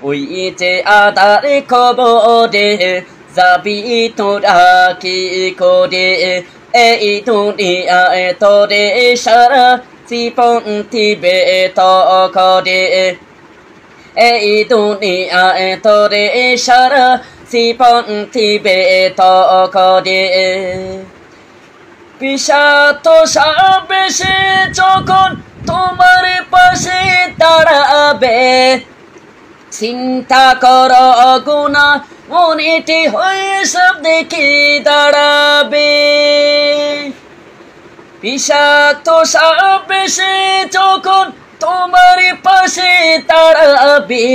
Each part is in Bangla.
ওই যে আদার খবরে যাবি তোরা কি করে এই দুনিয়ায় তোরে সারা জীবন দিবে তো করে এই দুনিয়ায় তোরে সারা জীবন দিবে তো করে বিষাক্ত সাপ এসে যখন তোমার পাশে দাঁড়াবে চিন্তা কর গুনা মনেটি হয়ে সব দেখে দাঁড়াবে বিষাক্ত সাপ এসে যখন তোমার পাশে দাঁড়াবে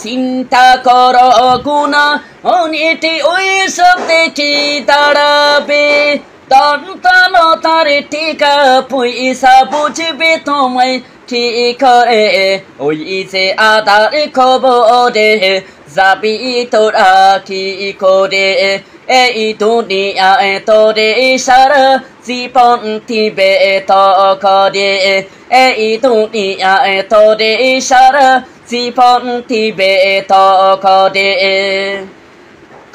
চিন্তা কর গুনা মনেটি হয়ে সব দেখে দাঁড়াবে দন্তালতার টিকা পয়সা বুঝবে তোমায় ঠিক করে ওই যে আদার খবরে যাবি তোরা কি করে এই দুনিয়ায় তোরে সারা জীবন দিবে তো করে এই দুনিয়ায় তোরে সারা জীবন দিবে তো করে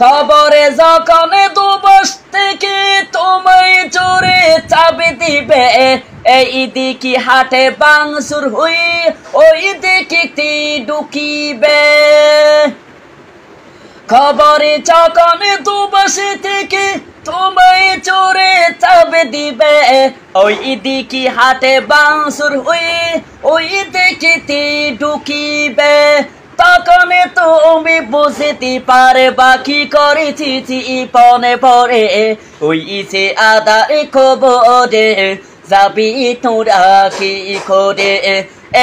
খবরে যখন দুবস থেকে তোমায় জোরে চাবি দিবে এই দিকে হাটে বাংসুর হই ওই দিকে ঢুকিবে খবরে যখন দুবস থেকে তোমায় জোরে চাবি দিবে ওই দিকে হাটে বাংসুর হই ওই দিকে ঢুকিবে তখন তুমি বুঝতে পারবা কি করেছি জীবনে পরে ওই যে আদার খবরে যাবি তোরা কি করে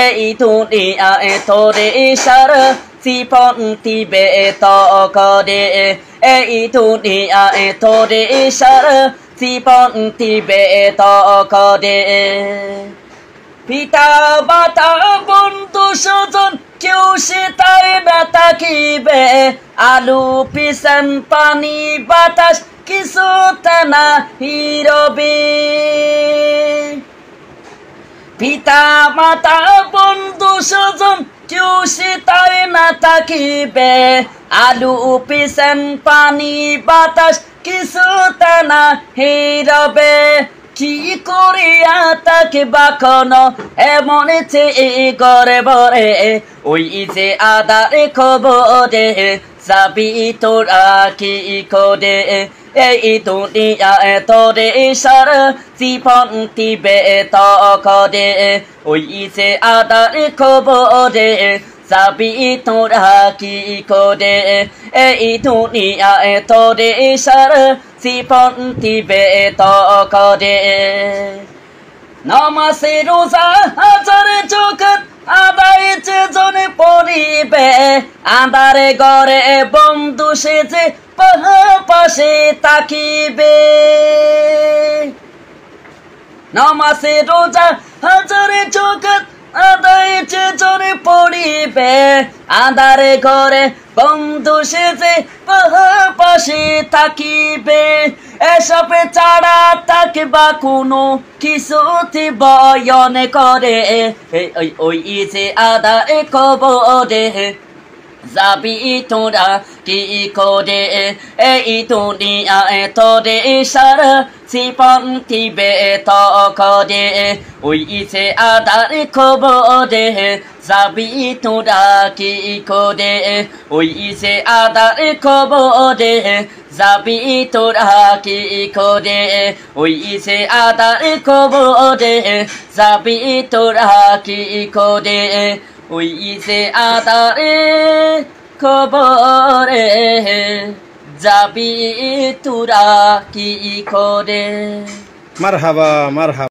এই দুনিয়ায় তোরে সারা জীবন দিবে তো করে এই দুনিয়ায় তোরে সারা জীবন দিবে তো করে পিতা মাতা বন্ধু স্বজন কেউ সে তাই না তাকিবে আলু পিছন পানি বাতাস কিছু না হিরবে পিতা মাতা বন্ধু স্বজন কেউ সে তাই না তাকিবে আলু পিছন পানি বাতাস কিছু না হিরবে কি করিয়া তাকে বাখনো এমন চেয়ে করে বরে ওই যে আদার খবরে যাবি তোরা কি করে এই দুনিয়ায় তোরে সারা জীবন দিবে তো করে ওই যে আদার খবরে যাবি তোরা কি করে এই দুনিয়ায় তোরে সারা জীবন দিবে তো করে নামাজে রোজা হাজার জগৎ আদায় যে জনে পড়িবে আন্ধারে ঘরে বন্ধু সেজে পাশে তাকিবে নামাজে রোজা হাজার জগৎ আদায় যে জনে পড়িবে আন্ধারে ঘরে বন্ধু সেজে পাশে থাকিবে এসব ছাড়া থাকবা কোনো কিছুতে বয়ন করে ওই যে আদার খবরে যাবি তোরা কি করে এই দুনিয়ায় তোরে সারা জীবন দিবে তো করে ওই যে আদার খবরে যাবি তোরা কি করে ওই যে আদার খবরে যাবি তোরা কি করে ওই যে আদার খবরে যাবি তোরা কি করে ওই যে আদার খবরে যাবি তোরা কি করে মারহাবা মারহাবা।